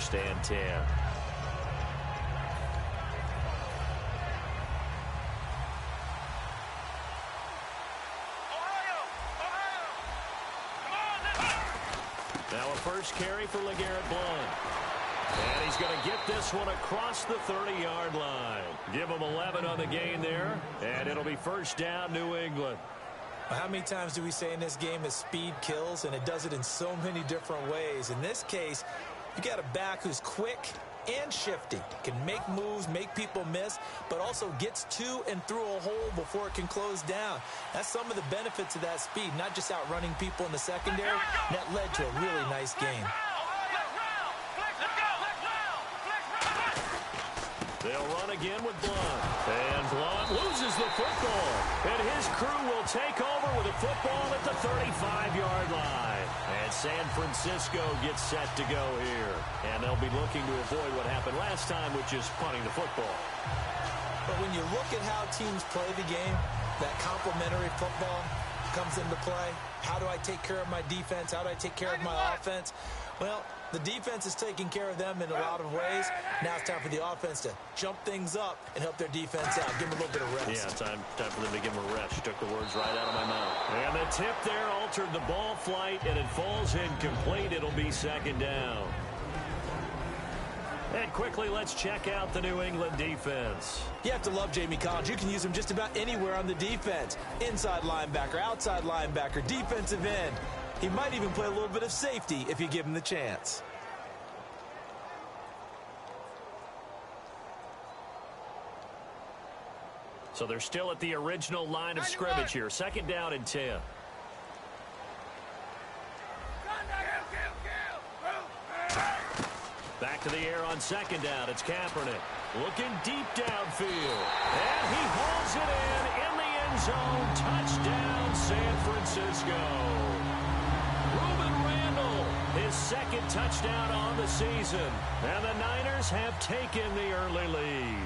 1st and 10. Now a first carry for LeGarrette Blount. And he's going to get this one across the 30-yard line. Give him 11 on the gain there, and it'll be 1st down, New England. How many times do we say in this game that speed kills, and it does it in so many different ways? In this case, you got a back who's quick and shifty, can make moves, make people miss, but also gets to and through a hole before it can close down. That's some of the benefits of that speed, not just outrunning people in the secondary. And that led to a really nice game. They'll run again with Blount. And Blount loses the football. And his crew will take over with a football at the 35-yard line. And San Francisco gets set to go here. And they'll be looking to avoid what happened last time, which is punting the football. But when you look at how teams play the game, that complementary football comes into play. How do I take care of my defense? How do I take care of my offense? Well, the defense is taking care of them in a lot of ways. Now it's time for the offense to jump things up and help their defense out. Give them a little bit of rest. Yeah, time for them to give them a rest. You took the words right out of my mouth. And the tip there altered the ball flight, and it falls incomplete. It'll be 2nd down. And quickly, let's check out the New England defense. You have to love Jamie Collins. You can use him just about anywhere on the defense. Inside linebacker, outside linebacker, defensive end. He might even play a little bit of safety if you give him the chance. So they're still at the original line of scrimmage here. 2nd down and 10. Back to the air on 2nd down. It's Kaepernick looking deep downfield. And he hauls it in the end zone. Touchdown, San Francisco. His 2nd touchdown on the season. And the Niners have taken the early lead.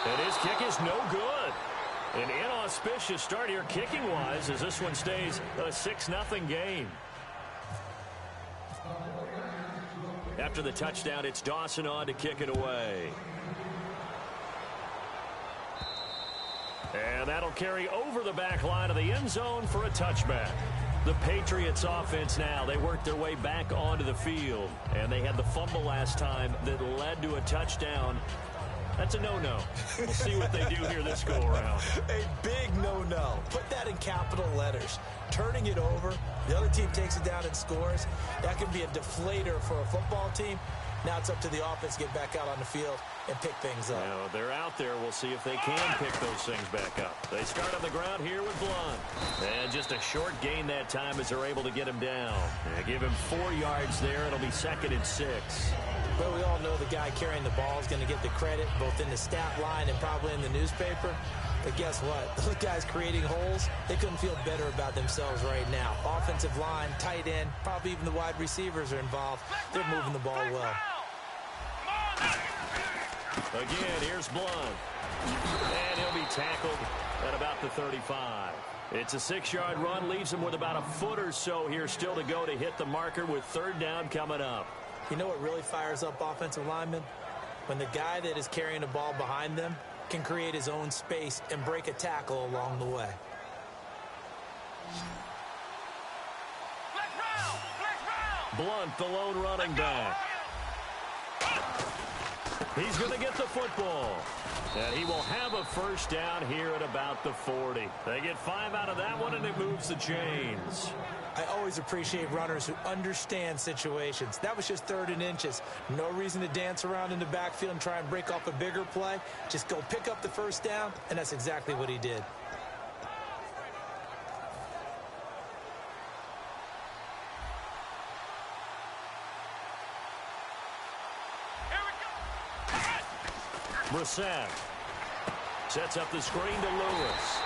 And his kick is no good. An inauspicious start here kicking-wise as this one stays a 6-0 game. After the touchdown, it's Dawson on to kick it away. And that'll carry over the back line of the end zone for a touchback. The Patriots offense now, they worked their way back onto the field. And they had the fumble last time that led to a touchdown. That's a no-no. We'll see what they do here this go-around. A big no-no. Put that in capital letters. Turning it over, the other team takes it down and scores. That can be a deflator for a football team. Now it's up to the offense to get back out on the field and pick things up. Now, they're out there. We'll see if they can pick those things back up. They start on the ground here with Blount. And just a short gain that time as they're able to get him down. And give him 4 yards there. It'll be 2nd and 6. Well, we all know the guy carrying the ball is going to get the credit, both in the stat line and probably in the newspaper. But guess what? Those guys creating holes, they couldn't feel better about themselves right now. Offensive line, tight end, probably even the wide receivers are involved. They're moving the ball well. Again, here's Blount. And he'll be tackled at about the 35. It's a 6-yard run, leaves him with about a foot or so here still to go to hit the marker with 3rd down coming up. You know what really fires up offensive linemen? When the guy that is carrying the ball behind them can create his own space and break a tackle along the way. Blount, the lone running back. He's going to get the football. And he will have a 1st down here at about the 40. They get 5 out of that one, and it moves the chains. I always appreciate runners who understand situations. That was just 3rd and inches. No reason to dance around in the backfield and try and break off a bigger play. Just go pick up the 1st down, and that's exactly what he did. Brissett sets up the screen to Lewis.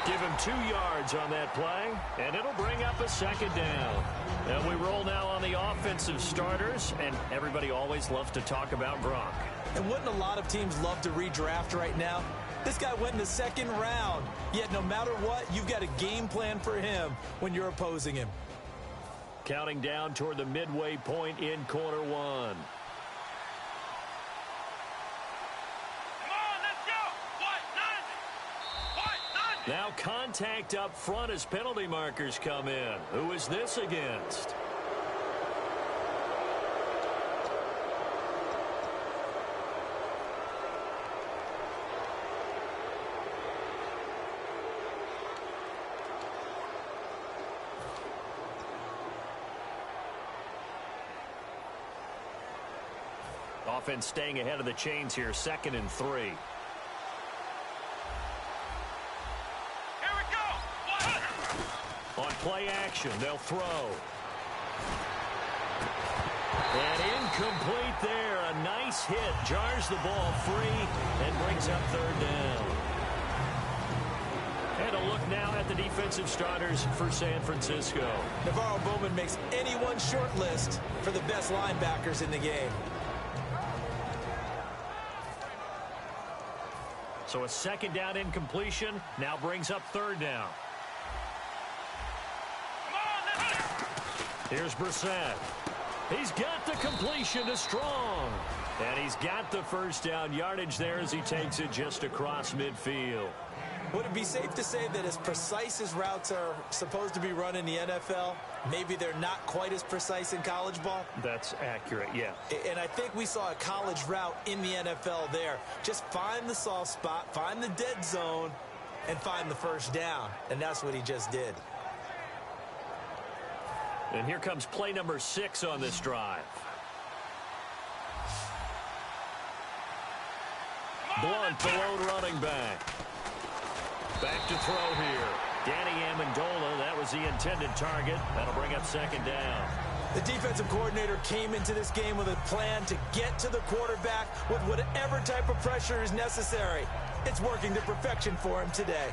Give him 2 yards on that play, and it'll bring up a 2nd down. And we roll now on the offensive starters, and everybody always loves to talk about Gronk. And wouldn't a lot of teams love to redraft right now? This guy went in the second round. Yet no matter what, you've got a game plan for him when you're opposing him. Counting down toward the midway point in quarter one. Now contact up front as penalty markers come in. Who is this against? Offense staying ahead of the chains here, 2nd and 3. On play action, they'll throw. And incomplete there. A nice hit. Jars the ball free and brings up 3rd down. And a look now at the defensive starters for San Francisco. Navarro Bowman makes anyone's short list for the best linebackers in the game. So a 2nd down incompletion now brings up 3rd down. Here's Brissett. He's got the completion to Strong. And he's got the 1st down yardage there as he takes it just across midfield. Would it be safe to say that as precise as routes are supposed to be run in the NFL, maybe they're not quite as precise in college ball? That's accurate, yeah. And I think we saw a college route in the NFL there. Just find the soft spot, find the dead zone, and find the 1st down. And that's what he just did. And here comes play number 6 on this drive. Blunt, the lone running back. Back to throw here. Danny Amendola, that was the intended target. That'll bring up 2nd down. The defensive coordinator came into this game with a plan to get to the quarterback with whatever type of pressure is necessary. It's working to perfection for him today.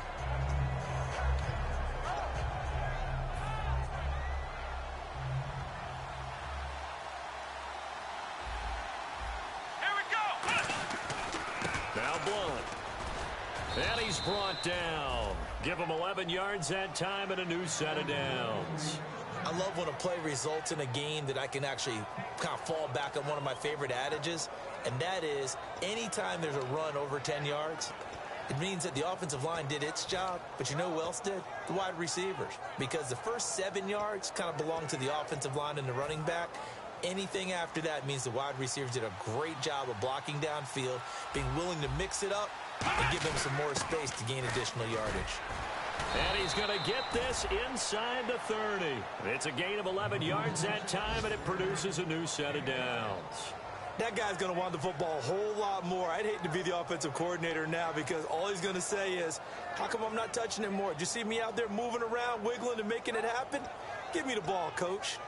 Now Blunt. And he's brought down. Give him 11 yards that time and a new set of downs. I love when a play results in a game that I can actually kind of fall back on one of my favorite adages, and that is anytime there's a run over 10 yards, it means that the offensive line did its job, but you know who else did? The wide receivers. Because the first 7 yards kind of belong to the offensive line and the running back. Anything after that means the wide receivers did a great job of blocking downfield, being willing to mix it up, and give them some more space to gain additional yardage. And he's going to get this inside the 30. It's a gain of 11 yards that time, and it produces a new set of downs. That guy's going to want the football a whole lot more. I'd hate to be the offensive coordinator now because all he's going to say is, how come I'm not touching it more? Did you see me out there moving around, wiggling, and making it happen? Give me the ball, coach.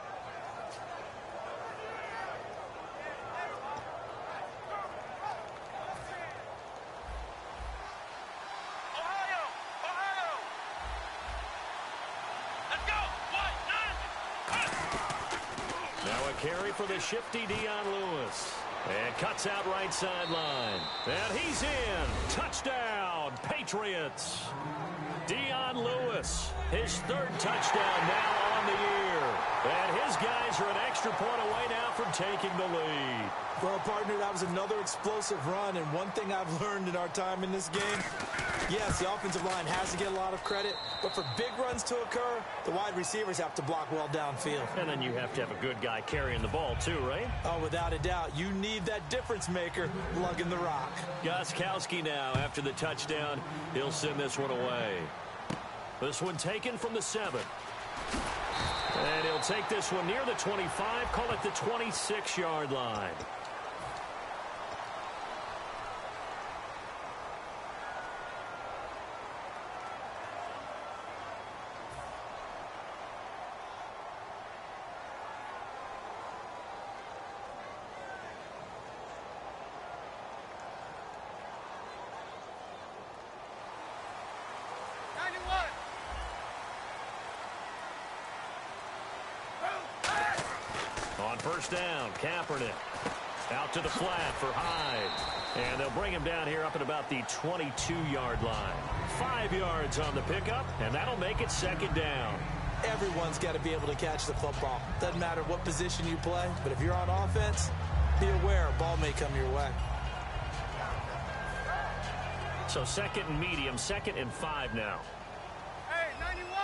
Carry for the shifty Dion Lewis. And cuts out right sideline. And he's in. Touchdown, Patriots. Dion Lewis, his 3rd touchdown now on the year. And his guys are an extra point away now from taking the lead. Well, partner, that was another explosive run. And one thing I've learned in our time in this game, yes, the offensive line has to get a lot of credit, but for big runs to occur, the wide receivers have to block well downfield. And then you have to have a good guy carrying the ball too, right? Oh, without a doubt. You need that difference maker lugging the rock. Gostkowski now after the touchdown. He'll send this one away. This one taken from the 7. And he'll take this one near the 25, call it the 26-yard line. On 1st down, Kaepernick. Out to the flat for Hyde. And they'll bring him down here up at about the 22-yard line. 5 yards on the pickup, and that'll make it second down. Everyone's got to be able to catch the football. Doesn't matter what position you play, but if you're on offense, be aware a ball may come your way. So second and medium, 2nd and 5 now. Hey, 91!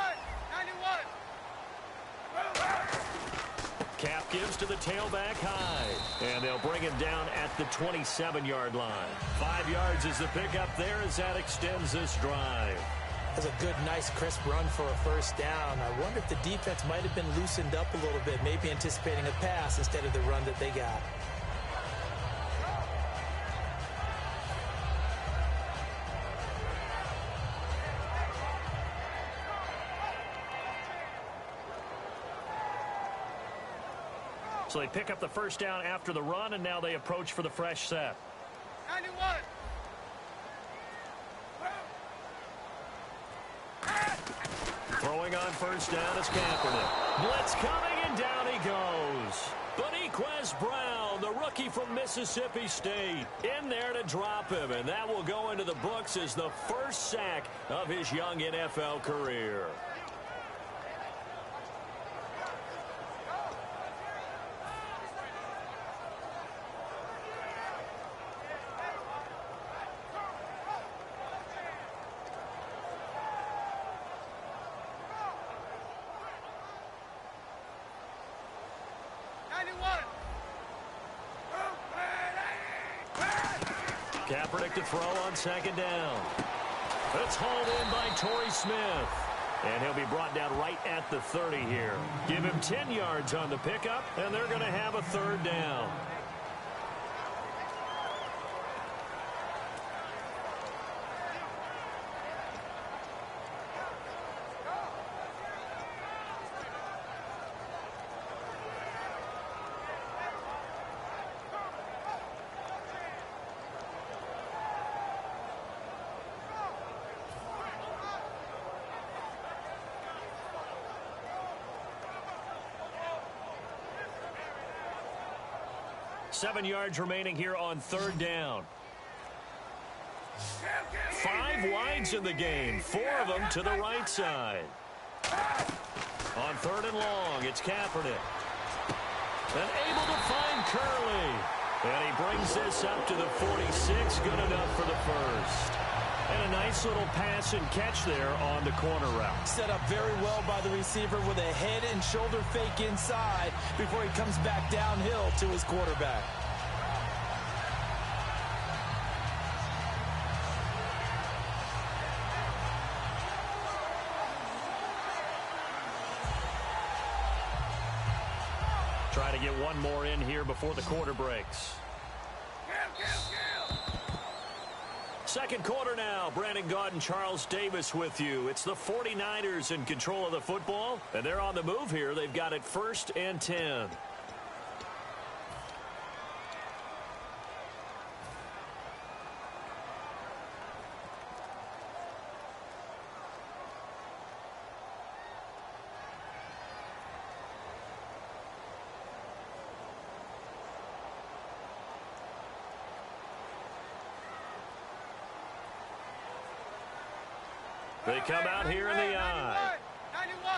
Cap gives to the tailback Hyde. And they'll bring him down at the 27-yard line. 5 yards is the pickup there as that extends this drive. That's a good, nice, crisp run for a first down. I wonder if the defense might have been loosened up a little bit, maybe anticipating a pass instead of the run that they got. So they pick up the first down after the run, and now they approach for the fresh set. 91! Throwing on first down is Kaepernick. Blitz coming, and down he goes. Boniquez Brown, the rookie from Mississippi State, in there to drop him, and that will go into the books as the first sack of his young NFL career. Kaepernick to throw on second down. It's hauled in by Torrey Smith. And he'll be brought down right at the 30 here. Give him 10 yards on the pickup, and they're going to have a third down. Seven yards remaining here on third down. 5 wides in the game, 4 of them to the right side. On third and long, it's Kaepernick. And able to find Curley. And he brings this up to the 46, good enough for the first. And a nice little pass and catch there on the corner route. Set up very well by the receiver with a head and shoulder fake inside before he comes back downhill to his quarterback. Try to get one more in here before the quarter breaks. Second quarter now. Brandon Gaudin and Charles Davis with you. It's the 49ers in control of the football, and they're on the move here. They've got it 1st and 10. They come out here in the eye. 91.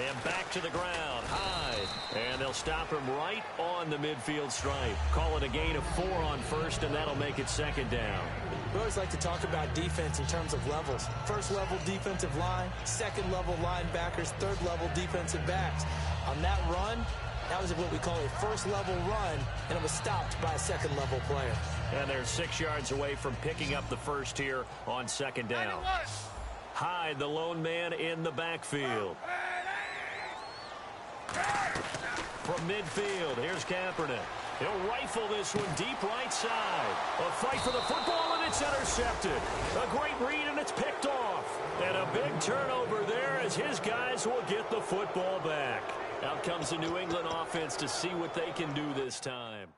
And back to the ground. Hyde. And they'll stop him right on the midfield stripe. Call it a gain of 4 on first, and that'll make it second down. We always like to talk about defense in terms of levels. First level defensive line, second level linebackers, third level defensive backs. On that run, that was what we call a first level run, and it was stopped by a second level player. And they're 6 yards away from picking up the first here on second down. 91. Hyde, the lone man in the backfield. From midfield, here's Kaepernick. He'll rifle this one deep right side. A fight for the football, and it's intercepted. A great read, and it's picked off. And a big turnover there as his guys will get the football back. Out comes the New England offense to see what they can do this time.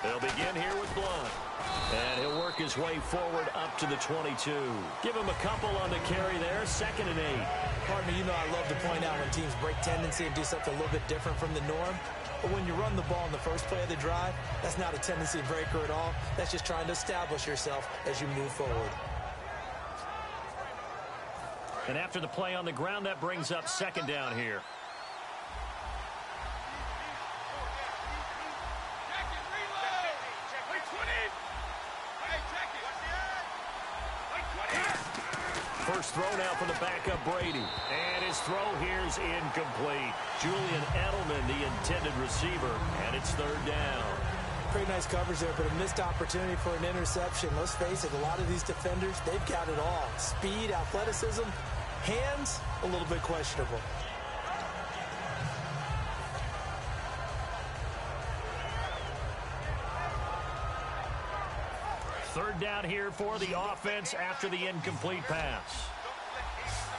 They'll begin here with Blunt. And he'll work his way forward up to the 22. Give him a couple on the carry there, 2nd and 8. Pardon me, you know I love to point out when teams break tendency and do something a little bit different from the norm. But when you run the ball in the first play of the drive, that's not a tendency breaker at all. That's just trying to establish yourself as you move forward. And after the play on the ground, that brings up 2nd down here. First throw now for the backup Brady. And his throw here's incomplete. Julian Edelman, the intended receiver, and it's 3rd down. Pretty nice coverage there, but a missed opportunity for an interception. Let's face it, a lot of these defenders, they've got it all. Speed, athleticism, hands, a little bit questionable. Third down here for the offense after the incomplete pass.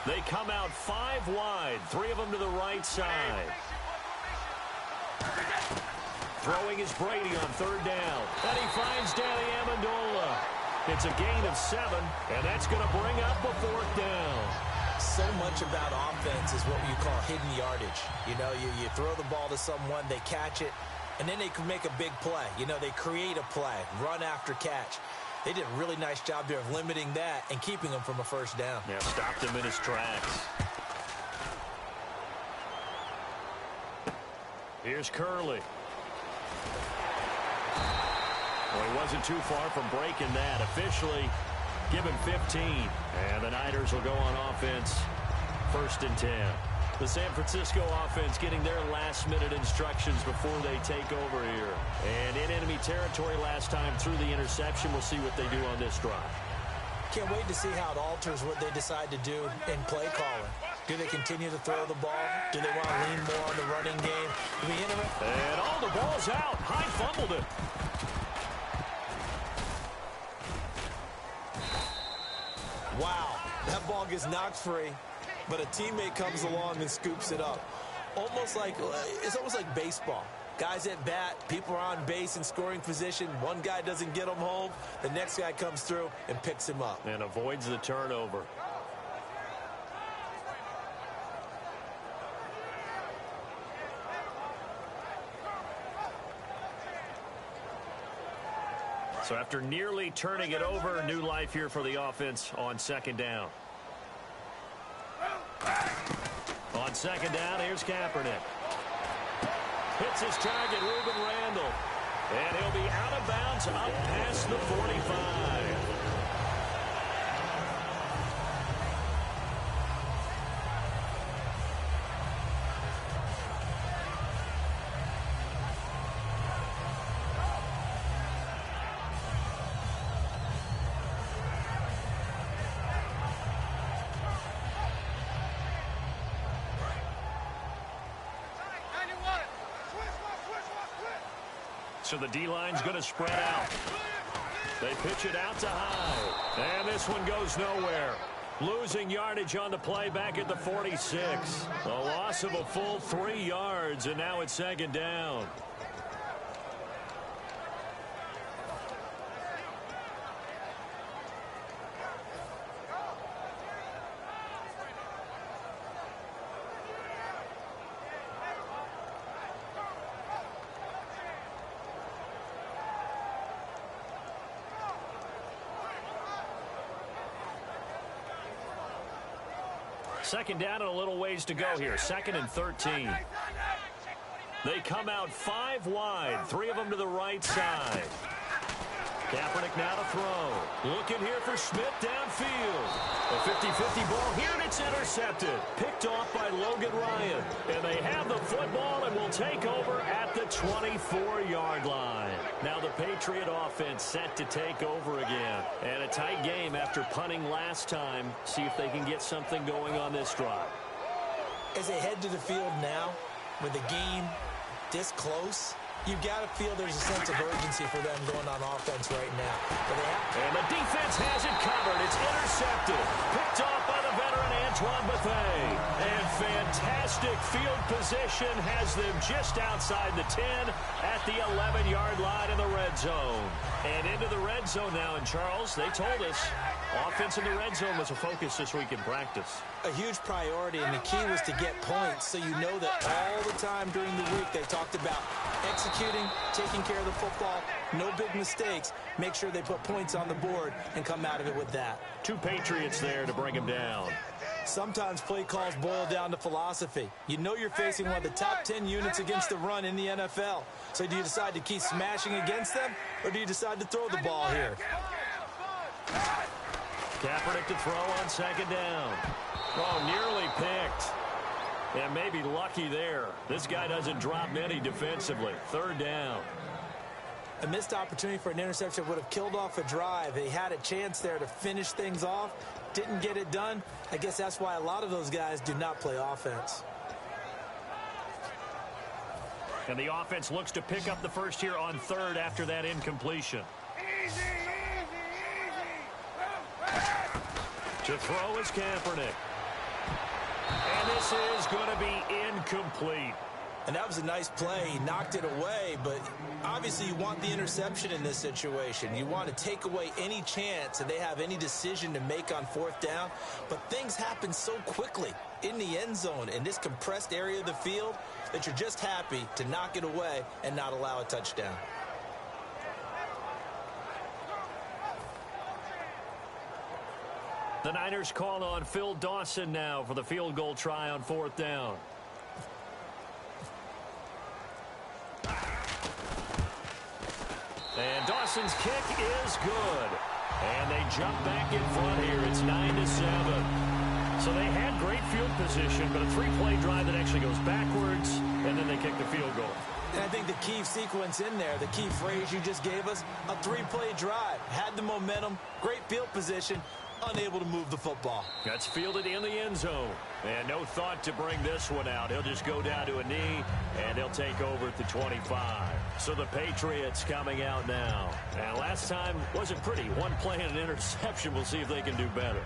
They come out 5 wide, 3 of them to the right side. Throwing is Brady on 3rd down. And he finds Danny Amendola. It's a gain of 7, and that's going to bring up a 4th down. So much about offense is what you call hidden yardage. You know, you throw the ball to someone, they catch it, and then they can make a big play. You know, they create a play, run after catch. They did a really nice job there of limiting that and keeping him from a 1st down. Yeah, stopped him in his tracks. Here's Curley. Well, he wasn't too far from breaking that. Officially, give him 15. And the Niners will go on offense, 1st and 10. The San Francisco offense getting their last-minute instructions before they take over here. And in enemy territory last time through the interception. We'll see what they do on this drive. Can't wait to see how it alters what they decide to do in play calling. Do they continue to throw the ball? Do they want to lean more on the running game? Do we enter it? And all the ball's out. Hyde fumbled it. Wow, that ball gets knocked free, but a teammate comes along and scoops it up. It's almost like baseball. Guys at bat, people are on base in scoring position. One guy doesn't get them home. The next guy comes through and picks him up. And avoids the turnover. So after nearly turning it over, new life here for the offense on 2nd down. On 2nd down, here's Kaepernick. Hits his target, Ruben Randall. And he'll be out of bounds up past the 45. So the D-line's going to spread out. They pitch it out to Hyde. And this one goes nowhere. Losing yardage on the play back at the 46. A loss of a full 3 yards, and now it's 2nd down. Second down and a little ways to go here. 2nd and 13. They come out 5 wide. 3 of them to the right side. Kaepernick now to throw. Looking here for Smith downfield. A 50-50 ball here, and it's intercepted. Picked off by Logan Ryan. And they have the football and will take over at the 24-yard line. Now the Patriot offense set to take over again. And a tight game after punting last time. See if they can get something going on this drive. As they head to the field now, with the game this close, you've got to feel there's a sense of urgency for them going on offense right now. And the defense has it covered. It's intercepted. Picked off by the veteran Antoine Bethea. And fantastic field position has them just outside the 10 at the 11-yard line in the red zone. And into the red zone now. And, Charles, they told us offense in the red zone was a focus this week in practice. A huge priority, and the key was to get points. So you know that all the time during the week they talked about executing, taking care of the football, no big mistakes. Make sure they put points on the board and come out of it with that. 2 Patriots there to bring him down. Sometimes play calls boil down to philosophy. You know you're facing one of the top 10 units against the run in the NFL. So do you decide to keep smashing against them, or do you decide to throw the ball here? Kaepernick to throw on 2nd down. Oh, nearly picked. And maybe lucky there. This guy doesn't drop many defensively. 3rd down. A missed opportunity for an interception would have killed off a drive. They had a chance there to finish things off. Didn't get it done. I guess that's why a lot of those guys do not play offense. And the offense looks to pick up the first here on 3rd after that incompletion. Easy, easy, easy. To throw is Kaepernick. And this is going to be incomplete. And that was a nice play. He knocked it away, but obviously you want the interception in this situation. You want to take away any chance that they have any decision to make on 4th down. But things happen so quickly in the end zone in this compressed area of the field that you're just happy to knock it away and not allow a touchdown. The Niners call on Phil Dawson now for the field goal try on 4th down. And Dawson's kick is good. And they jump back in front here. It's 9-7. So they had great field position, but a 3-play drive that actually goes backwards, and then they kick the field goal. And I think the key sequence in there, the key phrase you just gave us, a 3-play drive. Had the momentum, great field position, unable to move the football. That's fielded in the end zone. And no thought to bring this one out. He'll just go down to a knee, and he'll take over at the 25. So the Patriots coming out now. And last time wasn't pretty. 1 play and an interception. We'll see if they can do better.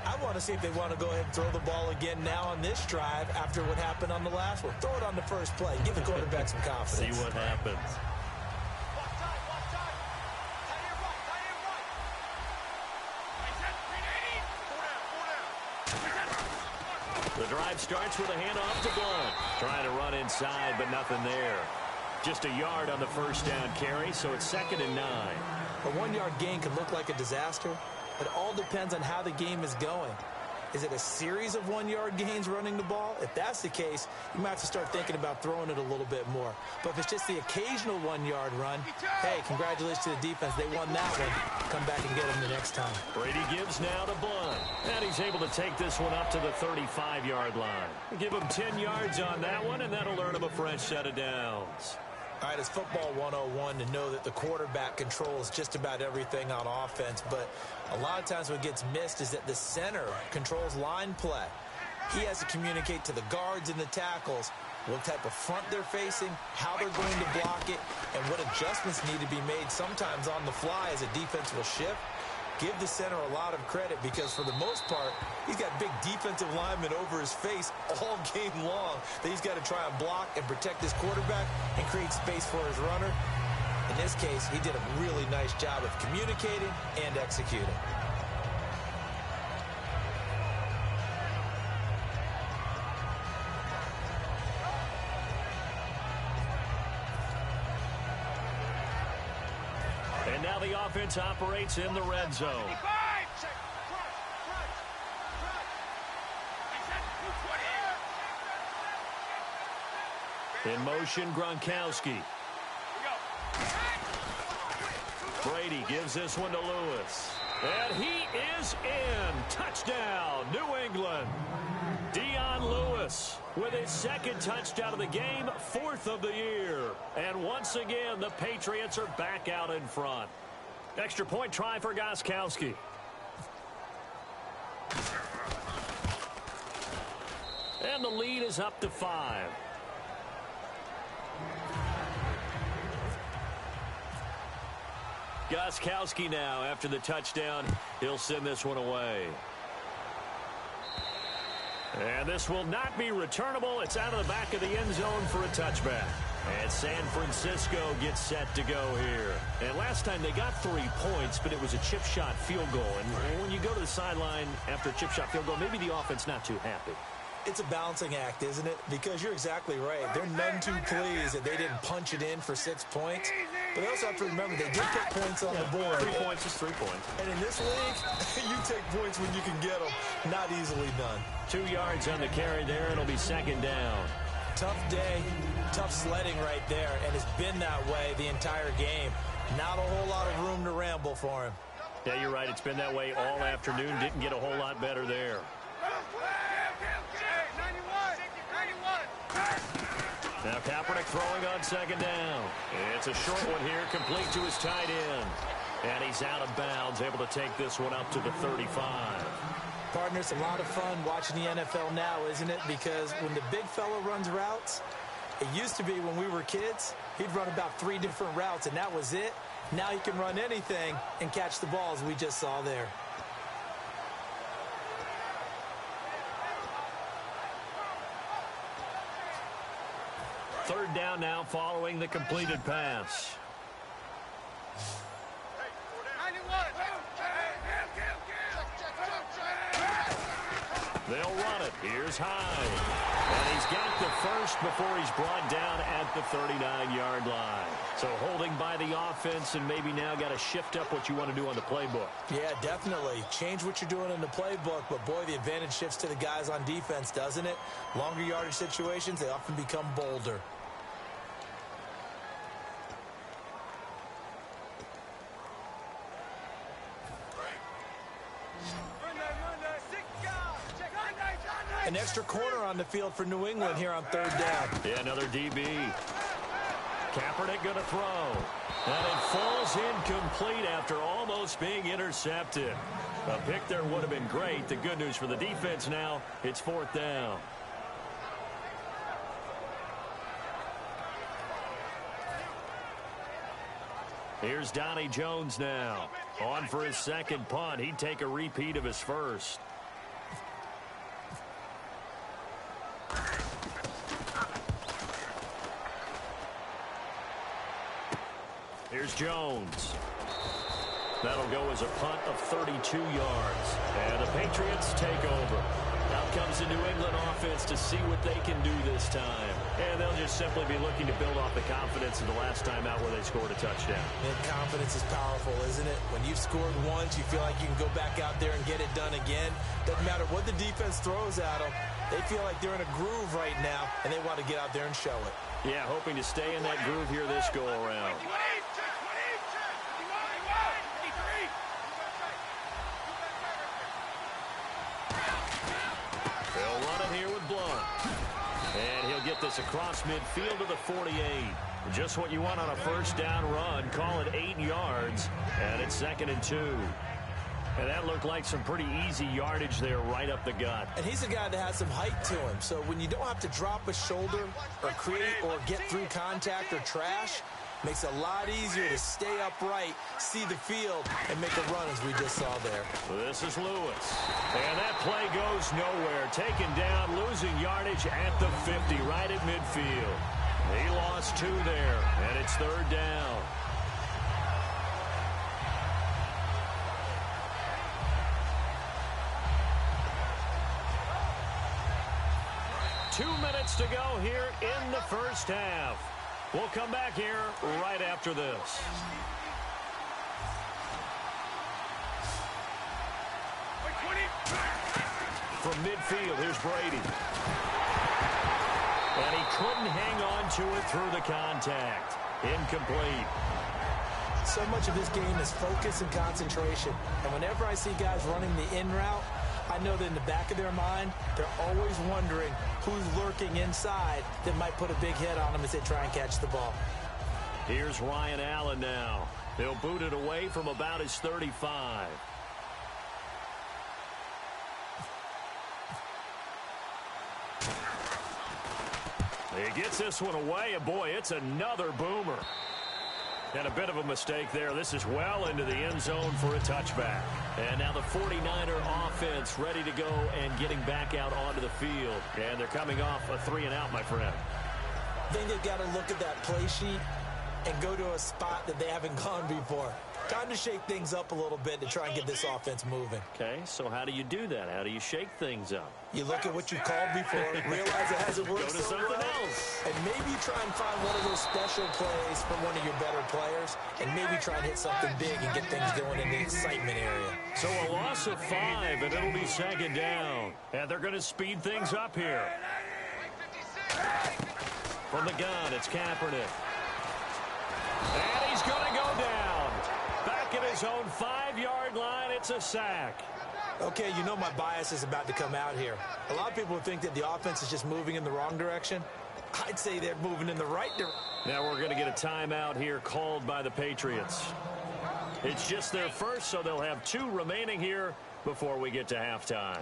I want to see if they want to go ahead and throw the ball again now on this drive after what happened on the last one. Throw it on the first play. Give the quarterback some confidence. See what happens. The drive starts with a handoff to Blunt. Trying to run inside, but nothing there. Just a yard on the first down carry, so it's 2nd and 9. A 1-yard gain can look like a disaster. It all depends on how the game is going. Is it a series of 1-yard gains running the ball? If that's the case, you might have to start thinking about throwing it a little bit more. But if it's just the occasional 1-yard run, hey, congratulations to the defense. They won that one. Come back and get them the next time. Brady gives now to Blunt. And he's able to take this one up to the 35-yard line. Give him 10 yards on that one, and that'll earn him a fresh set of downs. All right, it's football 101 to know that the quarterback controls just about everything on offense, but a lot of times what gets missed is that the center controls line play. He has to communicate to the guards and the tackles what type of front they're facing, how they're going to block it, and what adjustments need to be made sometimes on the fly as a defense will shift. Give the center a lot of credit because for the most part, he's got big defensive linemen over his face all game long that he's got to try and block and protect his quarterback and create space for his runner. In this case, he did a really nice job of communicating and executing. And now the offense operates in the red zone. In motion, Gronkowski. Brady gives this one to Lewis. And he is in. Touchdown, New England. Dion Lewis with his 2nd touchdown of the game, 4th of the year. And once again, the Patriots are back out in front. Extra point try for Gronkowski. And the lead is up to 5. Gronkowski now, after the touchdown, he'll send this one away. And this will not be returnable. It's out of the back of the end zone for a touchback. And San Francisco gets set to go here. And last time they got 3 points, but it was a chip shot field goal. And when you go to the sideline after a chip shot field goal, maybe the offense not too happy. It's a balancing act, isn't it? Because you're exactly right. They're none too pleased that they didn't punch it in for 6 points. But they also have to remember they did get points on the board. 3 points is 3 points. And in this league, you take points when you can get them. Not easily done. 2 yards on the carry there. It'll be second down. Tough day, tough sledding right there, and it's been that way the entire game. Not a whole lot of room to ramble for him. Yeah, you're right. It's been that way all afternoon. Didn't get a whole lot better there. Now Kaepernick throwing on second down. It's a short one here, complete to his tight end. And he's out of bounds, able to take this one up to the 35. Partner, it's a lot of fun watching the NFL now, isn't it? Because when the big fella runs routes, it used to be when we were kids, he'd run about 3 different routes, and that was it. Now he can run anything and catch the ball, as we just saw there. Third down now following the completed pass. They'll run it. Here's Hyde. And he's got the first before he's brought down at the 39-yard line. So holding by the offense, and maybe now got to shift up what you want to do on the playbook. Yeah, definitely. Change what you're doing in the playbook, but boy, the advantage shifts to the guys on defense, doesn't it? Longer yardage situations, they often become bolder. An extra corner on the field for New England here on third down. Yeah, another DB. Kaepernick going to throw. And it falls incomplete after almost being intercepted. A pick there would have been great. The good news for the defense now, it's fourth down. Here's Donnie Jones now. On for his second punt. He'd take a repeat of his first. Here's Jones. That'll go as a punt of 32 yards. And the Patriots take over. Out comes the New England offense to see what they can do this time. And they'll just simply be looking to build off the confidence of the last time out where they scored a touchdown. And confidence is powerful, isn't it? When you've scored once, you feel like you can go back out there and get it done again. Doesn't matter what the defense throws at them. They feel like they're in a groove right now, and they want to get out there and show it. Yeah, hoping to stay in that groove here this go-around. They'll run it here with Blunt. And he'll get this across midfield to the 48. Just what you want on a first down run. Call it 8 yards. And it's 2nd and 2. And that looked like some pretty easy yardage there right up the gut. And he's a guy that has some height to him. So when you don't have to drop a shoulder or create or get through contact or trash, makes it a lot easier to stay upright, see the field, and make a run as we just saw there. This is Lewis. And that play goes nowhere. Taken down, losing yardage at the 50, right at midfield. He lost 2 there, and it's third down. Two minutes to go here in the first half. We'll come back here right after this. From midfield, here's Brady. And he couldn't hang on to it through the contact. Incomplete. So much of this game is focus and concentration. And whenever I see guys running the in route, I know that in the back of their mind, they're always wondering who's lurking inside that might put a big hit on them as they try and catch the ball. Here's Ryan Allen now. He'll boot it away from about his 35. He gets this one away, and boy, it's another boomer. And a bit of a mistake there. This is well into the end zone for a touchback. And now the 49er offense ready to go and getting back out onto the field. And they're coming off a 3-and-out, my friend. I think they've got to look at that play sheet and go to a spot that they haven't gone before. Time to shake things up a little bit to try and get this offense moving. Okay, so how do you do that? How do you shake things up? You look at what you called before, realize it hasn't worked Go to something else. and maybe try and find one of those special plays from one of your better players, and maybe try and hit something big and get things going in the excitement area. So a loss of 5, and it'll be second down. And they're going to speed things up here. From the gun, it's Kaepernick. And he's going to go down. Back at his own 5-yard line, it's a sack. Okay, you know my bias is about to come out here. A lot of people think that the offense is just moving in the wrong direction. I'd say they're moving in the right direction. Now we're going to get a timeout here called by the Patriots. It's just their first, so they'll have 2 remaining here before we get to halftime.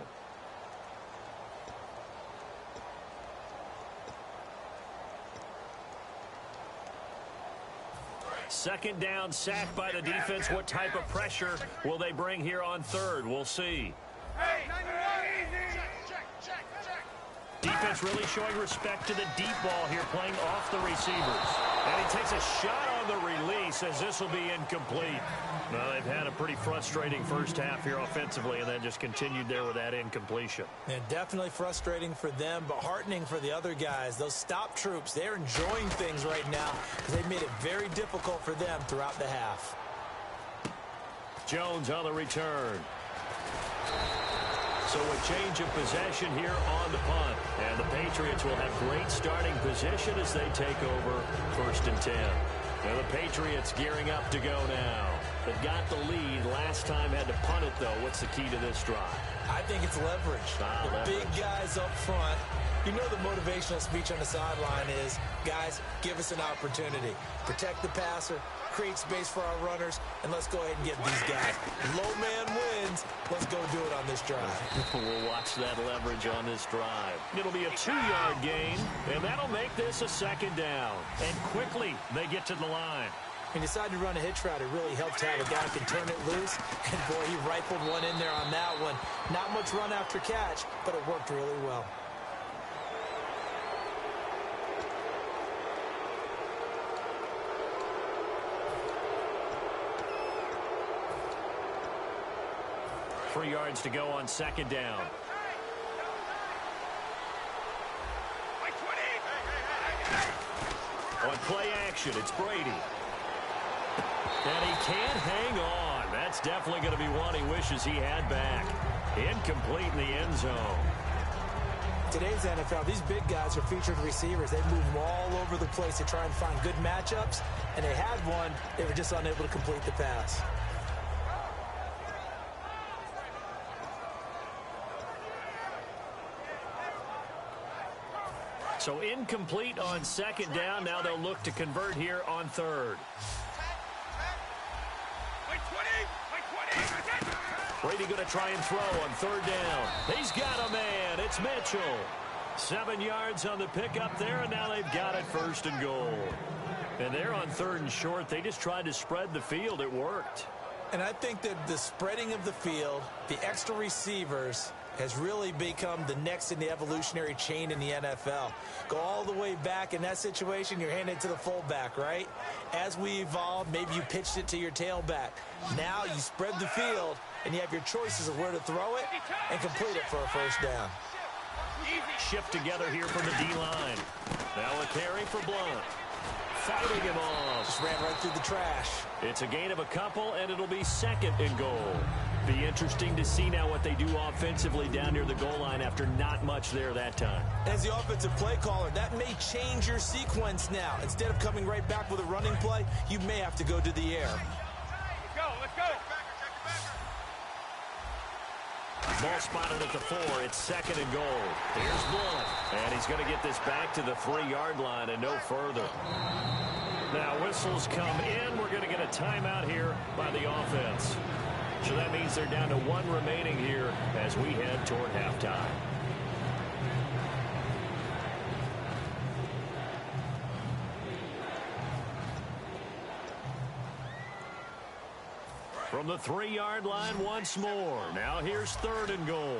Second down, sack by the defense. What type of pressure will they bring here on third? We'll see. Defense really showing respect to the deep ball here, playing off the receivers. And he takes a shot on the release as this will be incomplete. Well, they've had a pretty frustrating first half here offensively and then just continued there with that incompletion. And definitely frustrating for them, but heartening for the other guys. Those stop troops, they're enjoying things right now because they've made it very difficult for them throughout the half. Jones on the return. So a change of possession here on the punt. And the Patriots will have great starting position as they take over 1st and 10. Now the Patriots gearing up to go now. They've got the lead. Last time had to punt it, though. What's the key to this drive? I think it's leverage. Big guys up front. You know the motivational speech on the sideline is, guys, give us an opportunity. Protect the passer, create space for our runners, and let's go ahead and get these guys. Low man wins. Let's go do it on this drive. We'll watch that leverage on this drive. It'll be a 2-yard gain, and that'll make this a second down. And quickly, they get to the line. He decided to run a hitch route. It really helped to have a guy who can turn it loose. And, boy, he rifled one in there on that one. Not much run after catch, but it worked really well. Three yards to go on second down. On play action, it's Brady. And he can't hang on. That's definitely going to be one he wishes he had back. Incomplete in the end zone. Today's NFL, these big guys are featured receivers. They move them all over the place to try and find good matchups. And they had one. They were just unable to complete the pass. So incomplete on second down. Now they'll look to convert here on third. Brady going to try and throw on third down. He's got a man. It's Mitchell. 7 yards on the pickup there, and now they've got it 1st and goal. And they're on 3rd and short. They just tried to spread the field. It worked. And I think that the spreading of the field, the extra receivers, has really become the next in the evolutionary chain in the NFL. Go all the way back in that situation, you're handing it to the fullback, right? As we evolved, maybe you pitched it to your tailback. Now you spread the field, and you have your choices of where to throw it and complete it for a 1st down. Shift together here from the D-line. Now a carry for Blunt. Fighting him off. Just ran right through the trash. It's a gain of a couple, and it'll be 2nd and goal. Be interesting to see now what they do offensively down near the goal line after not much there that time. As the offensive play caller, that may change your sequence now. Instead of coming right back with a running play, you may have to go to the air. Let's go, let's go. Ball spotted at the 4. It's 2nd and goal. Here's Blunt. And he's going to get this back to the 3-yard line and no further. Now whistles come in. We're going to get a timeout here by the offense. So that means they're down to 1 remaining here as we head toward halftime. from the 3-yard line once more. Now here's 3rd and goal.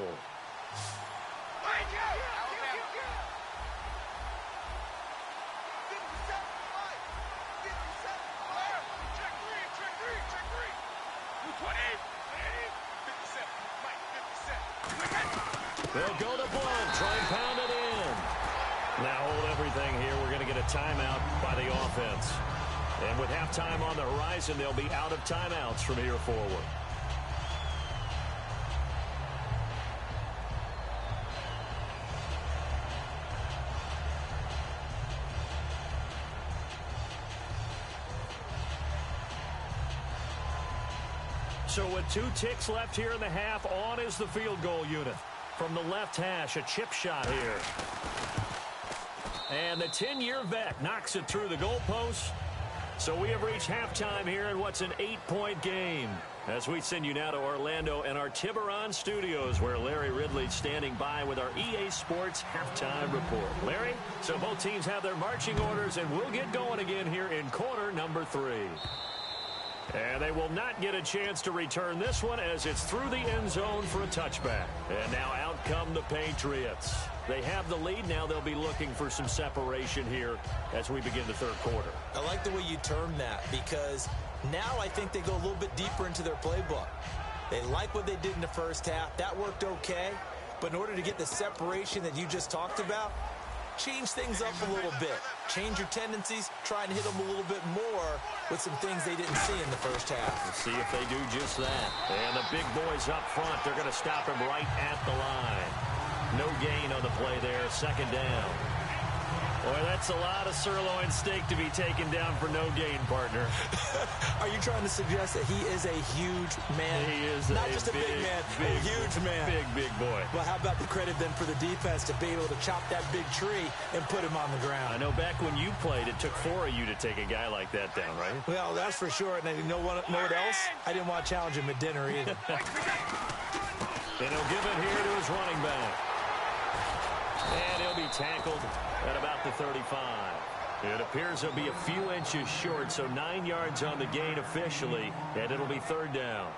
They'll go to Blunt, try and pound it in. Now hold everything here. We're going to get a timeout by the offense. And with halftime on the horizon, they'll be out of timeouts from here forward. So with 2 ticks left here in the half, on is the field goal unit. From the left hash, a chip shot here. And the 10-year vet knocks it through the goalpost. So we have reached halftime here in what's an 8-point game. As we send you now to Orlando and our Tiburon studios, where Larry Ridley's standing by with our EA Sports halftime report. Larry, so both teams have their marching orders, and we'll get going again here in quarter number 3. And they will not get a chance to return this one as it's through the end zone for a touchback. And now out come the Patriots. They have the lead. Now they'll be looking for some separation here as we begin the 3rd quarter. I like the way you termed that, because now I think they go a little bit deeper into their playbook. They like what they did in the first half. That worked okay. But in order to get the separation that you just talked about, change things up a little bit. Change your tendencies. Try and hit them a little bit more with some things they didn't see in the first half. We'll see if they do just that. And the big boys up front, they're going to stop him right at the line. No gain on the play there. 2nd down. Boy, that's a lot of sirloin steak to be taken down for no gain, partner. Are you trying to suggest that he is a huge man? He is not just a big man, a huge man. Big boy. Well, how about the credit then for the defense to be able to chop that big tree and put him on the ground? I know back when you played, it took 4 of you to take a guy like that down, right? Well, that's for sure. And you know what else? I didn't want to challenge him at dinner either. And he'll give it here to his running back. And he'll be tackled at about the 35. It appears he'll be a few inches short, so 9 yards on the gain officially, and it'll be 3rd down.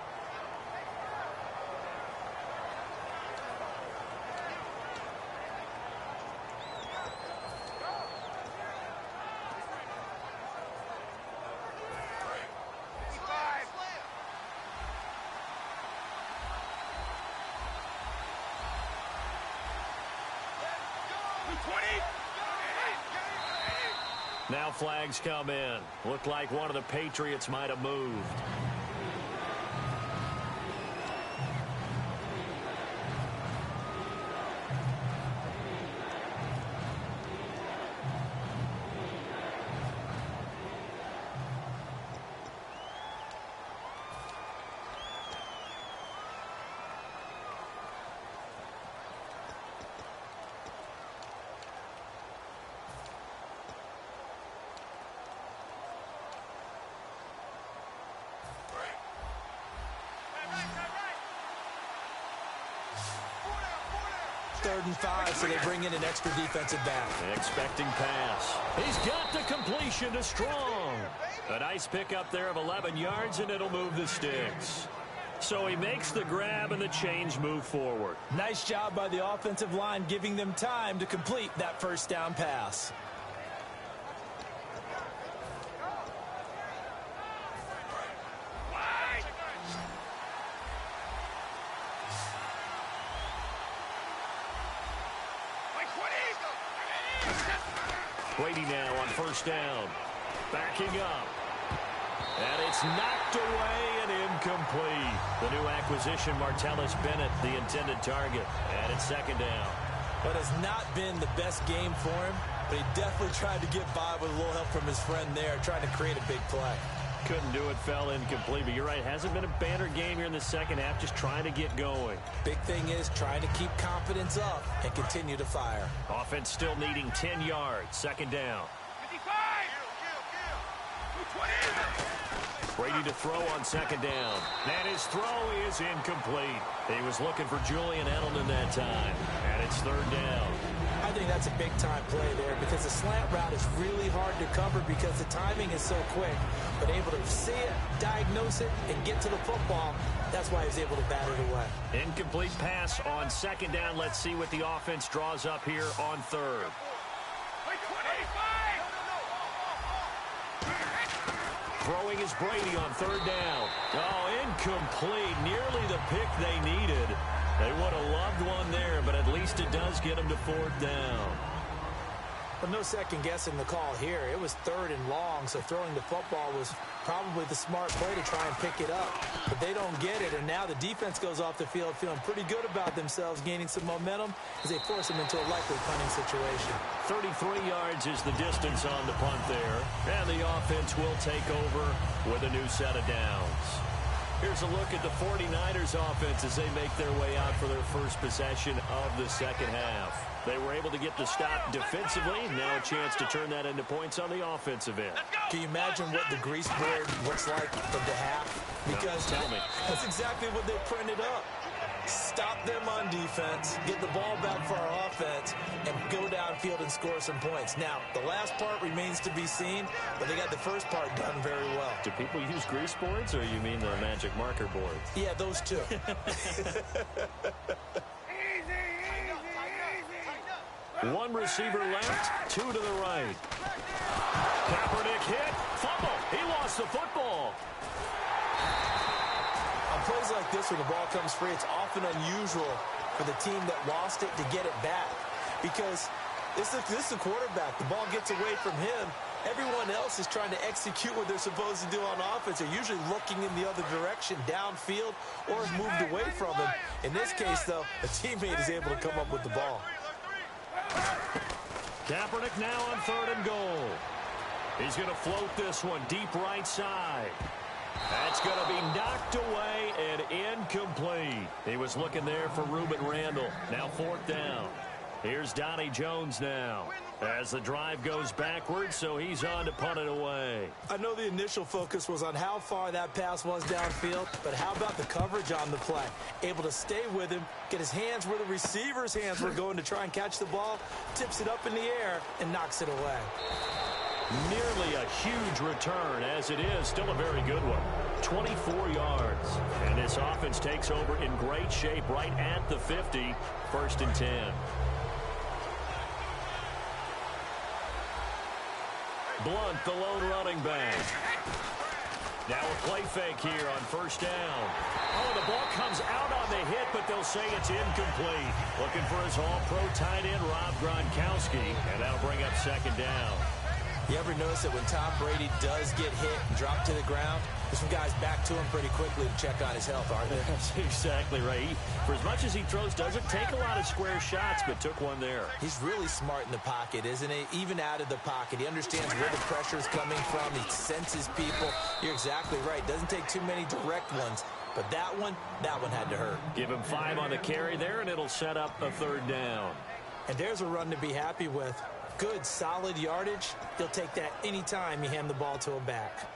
Now flags come in. Looked like one of the Patriots might have moved. Third and 5, so they bring in an extra defensive back. Expecting pass. He's got the completion to Strong. A nice pickup there of 11 yards, and it'll move the sticks. So he makes the grab, and the chains move forward. Nice job by the offensive line, giving them time to complete that first down pass. Brady now on first down. Backing up. And it's knocked away and incomplete. The new acquisition, Martellus Bennett, the intended target. And it's 2nd down. But it's not been the best game for him, but he definitely tried to get by with a little help from his friend there, trying to create a big play. Couldn't do it, fell incomplete. But you're right, hasn't been a banner game here in the second half, just trying to get going. Big thing is trying to keep confidence up and continue to fire. Offense still needing 10 yards. 2nd down. 55! Brady to throw on second down. And his throw is incomplete. He was looking for Julian Edelman that time. And it's third down. I think that's a big-time play there because the slant route is really hard to cover because the timing is so quick. But able to see it, diagnose it, and get to the football, that's why he was able to bat it away. Incomplete pass on second down. Let's see what the offense draws up here on third. Throwing is Brady on third down. Oh, incomplete. Nearly the pick they needed. They would have loved one there, but at least it does get them to fourth down. But no second guessing the call here. It was third and long, so throwing the football was probably the smart play to try and pick it up. But they don't get it, and now the defense goes off the field feeling pretty good about themselves, gaining some momentum as they force them into a likely punting situation. 33 yards is the distance on the punt there, and the offense will take over with a new set of downs. Here's a look at the 49ers offense as they make their way out for their first possession of the second half. They were able to get the stop defensively. Now a chance to turn that into points on the offensive end. Can you imagine what the grease board looks like from the half? Because tell me. That's exactly what they printed up. Stop them on defense, get the ball back for our offense, and go downfield and score some points. Now, the last part remains to be seen, but they got the first part done very well. Do people use grease boards, or you mean the magic marker boards? Yeah, those two. One receiver left, two to the right. Kaepernick hit, fumble. He lost the football. On plays like this, when the ball comes free, it's often unusual for the team that lost it to get it back. Because this is the quarterback. The ball gets away from him. Everyone else is trying to execute what they're supposed to do on offense. They're usually looking in the other direction, downfield, or has moved away from him. In this case, though, a teammate is able to come up with the ball. Kaepernick now on third and goal. He's going to float this one deep right side. That's going to be knocked away and incomplete. He was looking there for Reuben Randall. Now fourth down. Here's Donnie Jones now as the drive goes backwards, so he's on to punt it away. I know the initial focus was on how far that pass was downfield, but how about the coverage on the play? Able to stay with him, get his hands where the receiver's hands were going to try and catch the ball, tips it up in the air, and knocks it away. Nearly a huge return, as it is still a very good one. 24 yards. And this offense takes over in great shape right at the 50. First and 10. Blunt, the lone running back. Now a play fake here on first down. Oh, the ball comes out on the hit, but they'll say it's incomplete. Looking for his all-pro tight end, Rob Gronkowski, and that'll bring up second down. You ever notice that when Tom Brady does get hit and drop to the ground, there's some guys back to him pretty quickly to check on his health, aren't there? That's exactly right. For as much as he throws, doesn't take a lot of square shots, but took one there. He's really smart in the pocket, isn't he? Even out of the pocket. He understands where the pressure is coming from. He senses people. You're exactly right. Doesn't take too many direct ones. But that one had to hurt. Give him 5 on the carry there, and it'll set up a third down. And there's a run to be happy with. Good, solid yardage. He'll take that anytime you hand the ball to a back.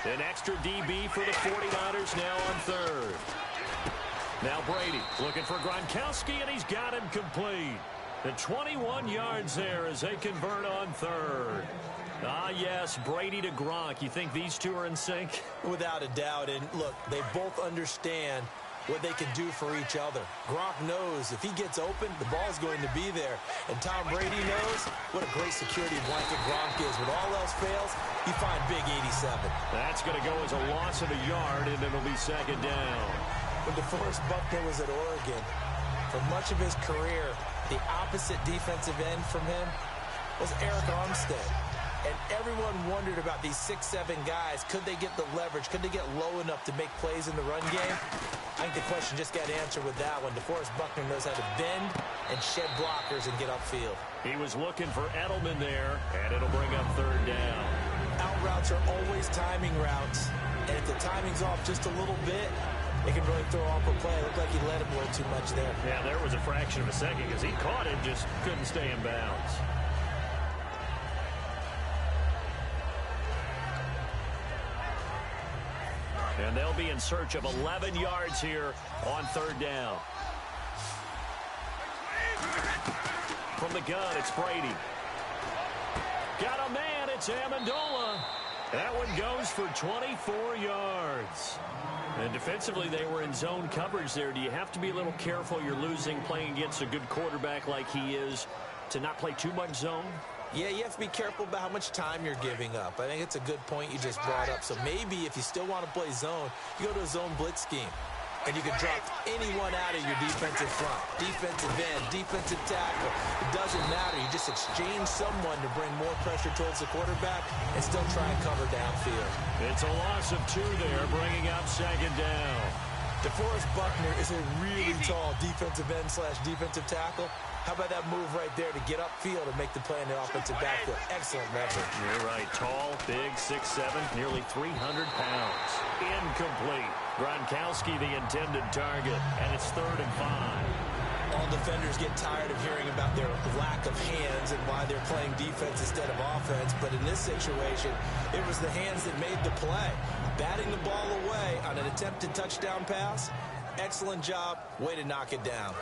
An extra DB for the 49ers now on third. Now Brady looking for Gronkowski, and he's got him complete. The 21 yards there as they convert on third. Ah, yes, Brady to Gronk. You think these two are in sync? Without a doubt. And look, they both understand what they can do for each other. Gronk knows if he gets open, the ball's going to be there. And Tom Brady knows what a great security blanket Gronk is. When all else fails, you find big 87. That's going to go as a loss of a yard, and it'll be second down. When DeForest Buckner was at Oregon, for much of his career, the opposite defensive end from him was Eric Armstead. And everyone wondered about these 6'7" guys. Could they get the leverage? Could they get low enough to make plays in the run game? I think the question just got answered with that one. DeForest Buckner knows how to bend and shed blockers and get upfield. He was looking for Edelman there, and it'll bring up third down. Out routes are always timing routes. And if the timing's off just a little bit, They can really throw off a play. It looked like he let him a little too much there. Yeah, there was a fraction of a second because he caught it, just couldn't stay in bounds. And they'll be in search of 11 yards here on third down. From the gun, it's Brady. Got a man, it's Amendola. That one goes for 24 yards. And defensively, they were in zone coverage there. Do you have to be a little careful? You're losing, playing against a good quarterback like he is, to not play too much zone? Yeah, you have to be careful about how much time you're giving up. I think it's a good point you just brought up. So maybe if you still want to play zone, you go to a zone blitz scheme. And you can drop anyone out of your defensive front. Defensive end, defensive tackle. It doesn't matter. You just exchange someone to bring more pressure towards the quarterback and still try and cover downfield. It's a loss of 2 there, bringing up second down. DeForest Buckner is a really tall defensive end / defensive tackle. How about that move right there to get upfield and make the play in the offensive backfield? Excellent leverage. You're right. Tall, big, 6'7", nearly 300 pounds. Incomplete. Gronkowski the intended target, and it's 3rd and 5. All defenders get tired of hearing about their lack of hands and why they're playing defense instead of offense. But in this situation, it was the hands that made the play. Batting the ball away on an attempted touchdown pass. Excellent job. Way to knock it down.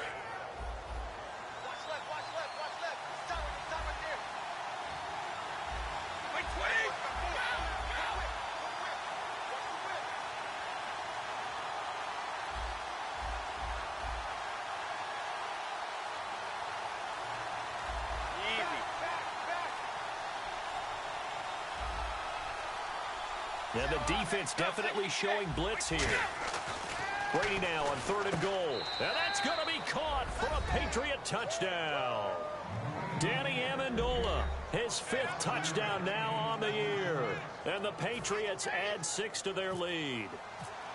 Yeah, the defense definitely showing blitz here. Brady now on 3rd and goal. And that's going to be caught for a Patriot touchdown. Danny Amendola, his 5th touchdown now on the year. And the Patriots add 6 to their lead.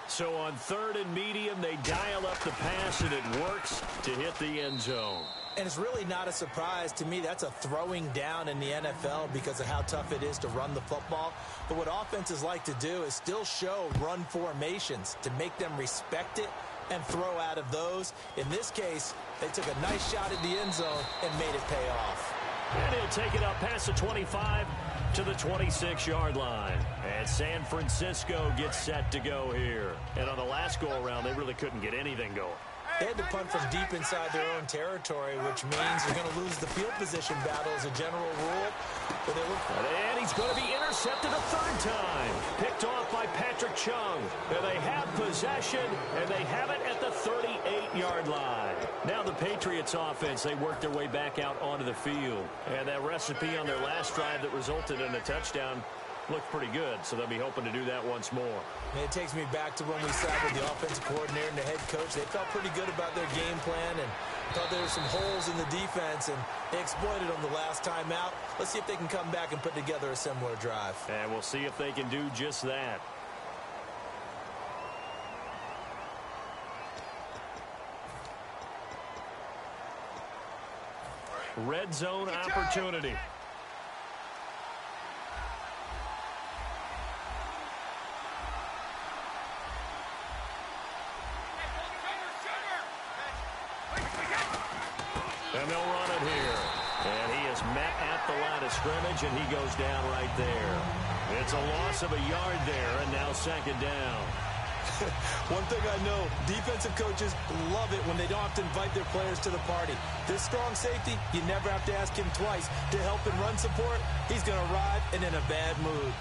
So on 3rd and medium, they dial up the pass, and it works to hit the end zone. And it's really not a surprise to me. That's a throwing down in the NFL because of how tough it is to run the football. But what offenses like to do is still show run formations to make them respect it and throw out of those. In this case, they took a nice shot at the end zone and made it pay off. And he'll take it up past the 25 to the 26-yard line. And San Francisco gets set to go here. And on the last go-around, they really couldn't get anything going. They had to punt from deep inside their own territory, which means they're going to lose the field position battle as a general rule. But and he's going to be intercepted a 3rd time. Picked off by Patrick Chung. And they have possession, and they have it at the 38-yard line. Now the Patriots offense, they work their way back out onto the field. And that recipe on their last drive that resulted in a touchdown looked pretty good, so they'll be hoping to do that once more. And it takes me back to when we sat with the offensive coordinator and the head coach. They felt pretty good about their game plan and thought there were some holes in the defense, and they exploited them the last time out. Let's see if they can come back and put together a similar drive. And we'll see if they can do just that. Red zone opportunity. And they'll run it here. And he is met at the line of scrimmage, and he goes down right there. It's a loss of a yard there, and now 2nd down. One thing I know, defensive coaches love it when they don't have to invite their players to the party. This strong safety, you never have to ask him twice to help in run support. He's going to arrive and in a bad mood.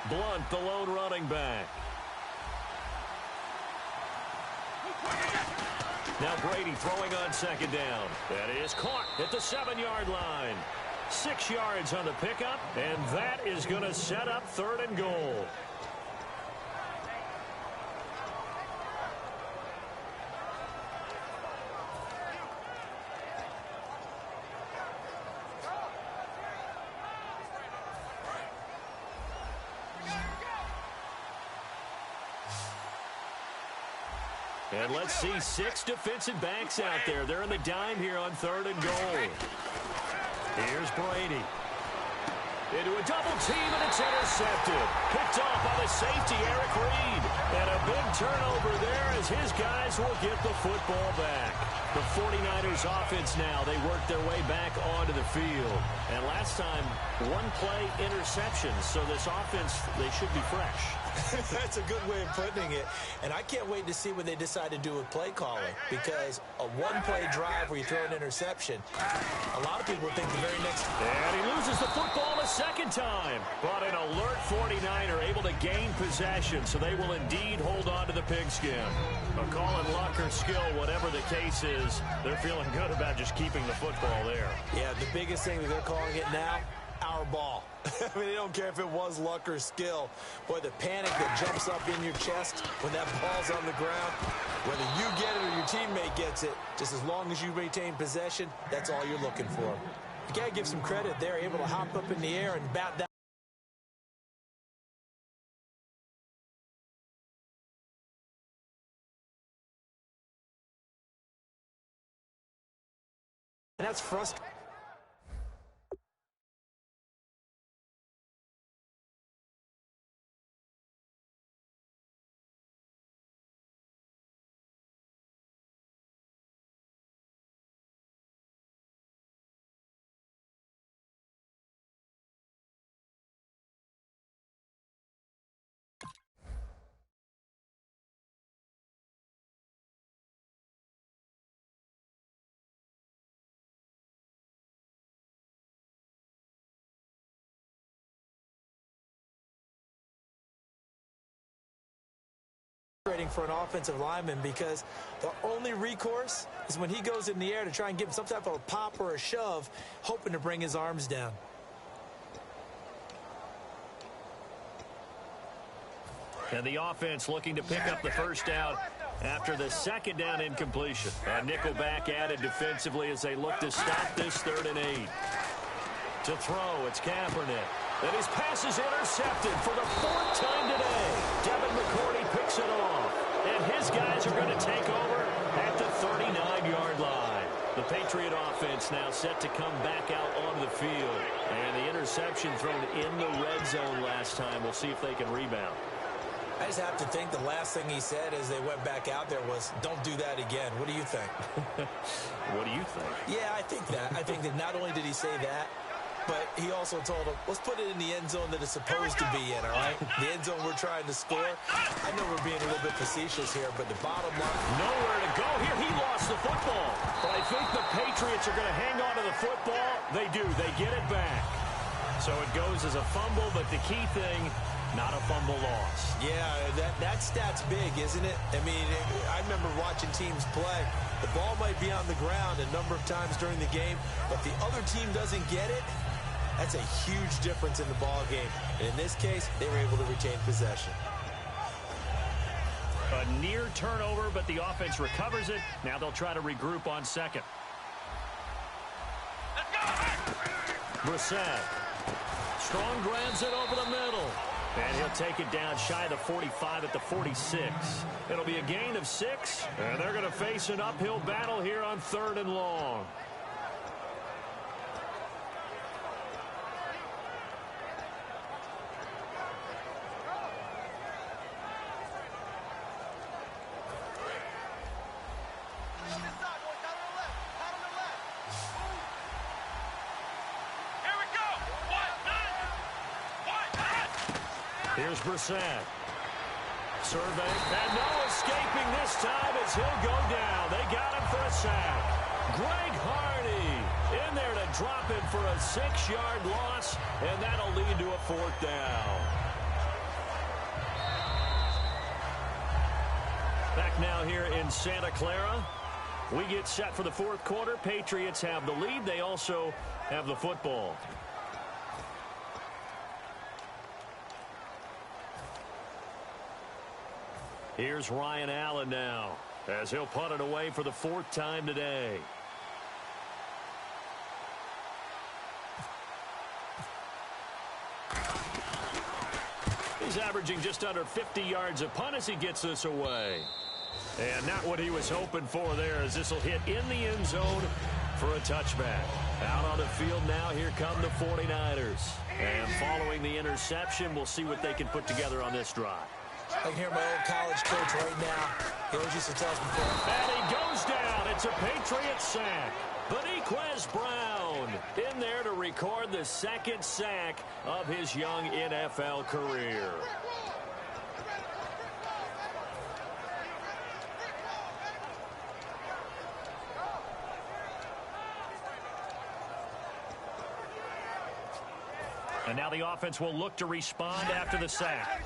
Blunt, the lone running back. Now Brady throwing on 2nd down. That is caught at the 7-yard line. 6 yards on the pickup, and that is going to set up 3rd and goal. And let's see 6 defensive backs out there. They're in the dime here on 3rd and goal. Here's Brady. Into a double team, and it's intercepted. Picked off by the safety, Eric Reed. And a big turnover there as his guys will get the football back. The 49ers offense now, they work their way back onto the field. And last time, 1-play interception. So this offense, they should be fresh. That's a good way of putting it. And I can't wait to see what they decide to do with play calling, because a 1-play drive where you throw an interception, a lot of people think the very next... And he loses the football a second time. But an alert 49er able to gain possession, so they will indeed hold on to the pigskin. A call in luck or skill, whatever the case is, they're feeling good about just keeping the football there. Yeah, the biggest thing that they're calling it now, our ball. I mean, they don't care if it was luck or skill. Boy, the panic that jumps up in your chest when that ball's on the ground, whether you get it or your teammate gets it, just as long as you retain possession, that's all you're looking for. You got to give some credit. They're able to hop up in the air and bat that. And that's frustrating. For an offensive lineman, because the only recourse is when he goes in the air to try and give him some type of a pop or a shove, hoping to bring his arms down. And the offense looking to pick up the first down after the second down incompletion. A nickelback added defensively as they look to stop this 3rd and 8. To throw, it's Kaepernick. And his pass is intercepted for the 4th time today. Devin McCourty picks it off. And his guys are going to take over at the 39-yard line. The Patriot offense now set to come back out onto the field. And the interception thrown in the red zone last time. We'll see if they can rebound. I just have to think the last thing he said as they went back out there was, don't do that again. What do you think? What do you think? Yeah, I think that. I think that not only did he say that, but he also told him, let's put it in the end zone that it's supposed to be in, all right? The end zone we're trying to score. I know we're being a little bit facetious here, but the bottom line... Nowhere to go here. He lost the football. But I think the Patriots are going to hang on to the football. They do. They get it back. So it goes as a fumble, but the key thing, not a fumble loss. Yeah, that stat's big, isn't it? I mean, I remember watching teams play. The ball might be on the ground a number of times during the game, but the other team doesn't get it. That's a huge difference in the ball game. And in this case, they were able to retain possession. A near turnover, but the offense recovers it. Now they'll try to regroup on second. Brissett. Strong grabs it over the middle. And he'll take it down shy of the 45 at the 46. It'll be a gain of 6. And they're going to face an uphill battle here on 3rd and long. Here's Brissett. Survey. And no escaping this time as he'll go down. They got him for a sack. Greg Hardy in there to drop him for a 6-yard loss, and that'll lead to a 4th down. Back now here in Santa Clara. We get set for the 4th quarter. Patriots have the lead. They also have the football. Here's Ryan Allen now as he'll punt it away for the 4th time today. He's averaging just under 50 yards a punt as he gets this away. And not what he was hoping for there, as this will hit in the end zone for a touchback. Out on the field now, here come the 49ers. And following the interception, we'll see what they can put together on this drive. I can hear my old college coach right now. He always used to tell us before. And he goes down. It's a Patriot sack. Beniquez Brown in there to record the second sack of his young NFL career. And now the offense will look to respond after the sack.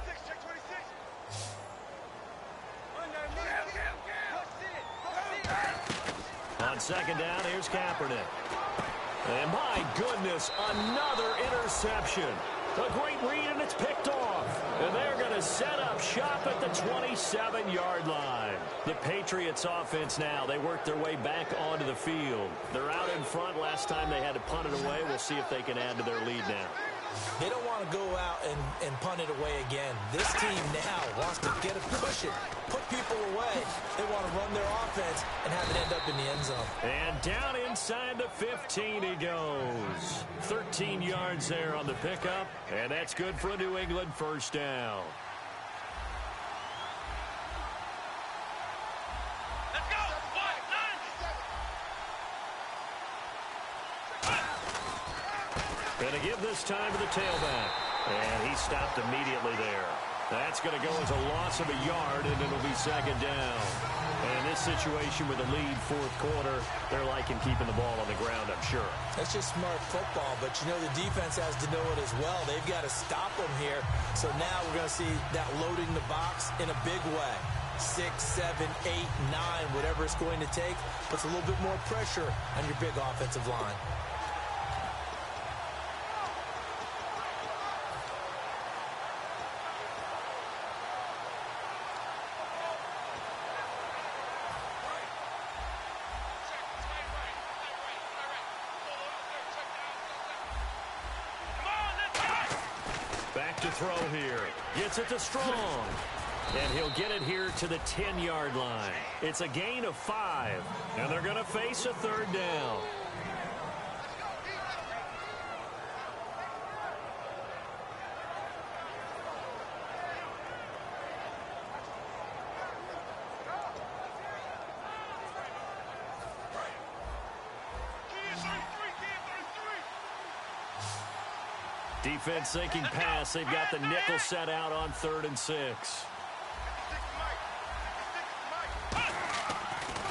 On second down, here's Kaepernick. And my goodness, another interception. A great read, and it's picked off. And they're going to set up shop at the 27-yard line. The Patriots offense now, they work their way back onto the field. They're out in front. Last time they had to punt it away. We'll see if they can add to their lead now. They don't want to go out and punt it away again. This team now wants to get it, push it, put people away. They want to run their offense and have it end up in the end zone. And down inside the 15 he goes. 13 yards there on the pickup, and that's good for a New England first down. Going to give this time to the tailback. And he stopped immediately there. That's going to go as a loss of a yard, and it'll be second down. And in this situation with a lead fourth quarter, they're liking keeping the ball on the ground, I'm sure. That's just smart football, but you know the defense has to know it as well. They've got to stop them here. So now we're going to see that loading the box in a big way. 6, 7, 8, 9, whatever it's going to take, puts a little bit more pressure on your big offensive line. To throw here. Gets it to Strong. And he'll get it here to the 10-yard line. It's a gain of 5. And they're going to face a third down. Defense thinking pass. They've got the nickel set out on 3rd and 6.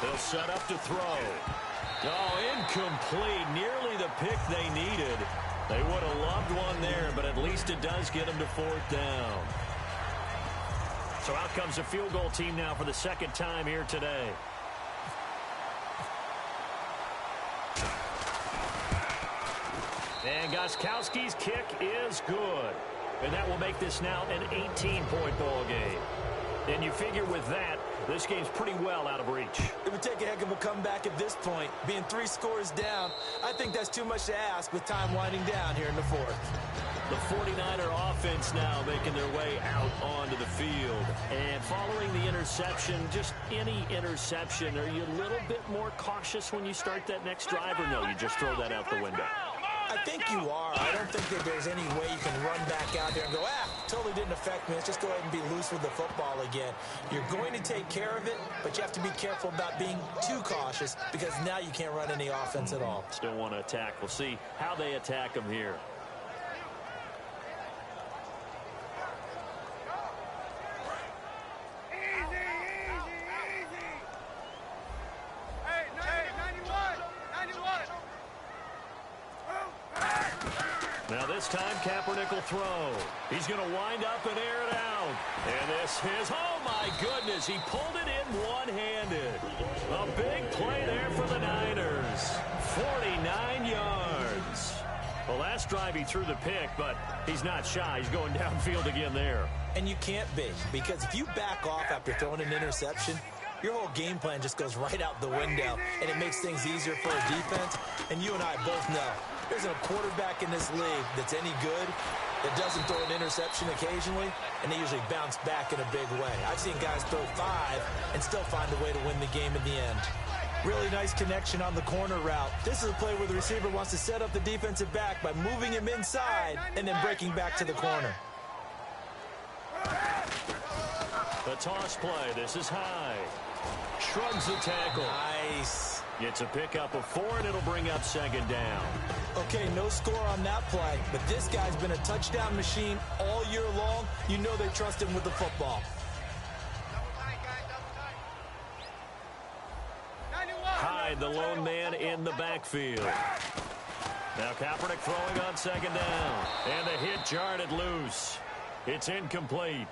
They'll set up to throw. Oh, incomplete. Nearly the pick they needed. They would have loved one there, but at least it does get them to 4th down. So out comes the field goal team now for the second time here today. And Gostkowski's kick is good. And that will make this now an 18-point ball game. And you figure with that, this game's pretty well out of reach. It would take a heck of a comeback at this point. Being 3 scores down, I think that's too much to ask with time winding down here in the 4th. The 49er offense now making their way out onto the field. And following the interception, just any interception, are you a little bit more cautious when you start that next drive, or no, you just throw that out the window? I think you are. I don't think that there's any way you can run back out there and go, totally didn't affect me. Let's just go ahead and be loose with the football again. You're going to take care of it, but you have to be careful about being too cautious because now you can't run any offense at all. Still want to attack. We'll see how they attack them here. Now this time, Kaepernick will throw. He's going to wind up and air it out. And this is, oh my goodness, he pulled it in one-handed. A big play there for the Niners. 49 yards. The last drive he threw the pick, but he's not shy. He's going downfield again there. And you can't be, because if you back off after throwing an interception, your whole game plan just goes right out the window, and it makes things easier for a defense. And you and I both know there's a quarterback in this league that's any good. that doesn't throw an interception occasionally, and they usually bounce back in a big way. I've seen guys throw 5 and still find a way to win the game in the end. Really nice connection on the corner route. This is a play where the receiver wants to set up the defensive back by moving him inside and then breaking back to the corner. The toss play. This is high. Shrugs the tackle. Nice. Gets a pickup of 4, and it'll bring up second down. Okay, no score on that play, but this guy's been a touchdown machine all year long. You know they trust him with the football. Hyde, the lone man in the backfield. Now Kaepernick throwing on second down. And the hit jarred it loose. It's incomplete.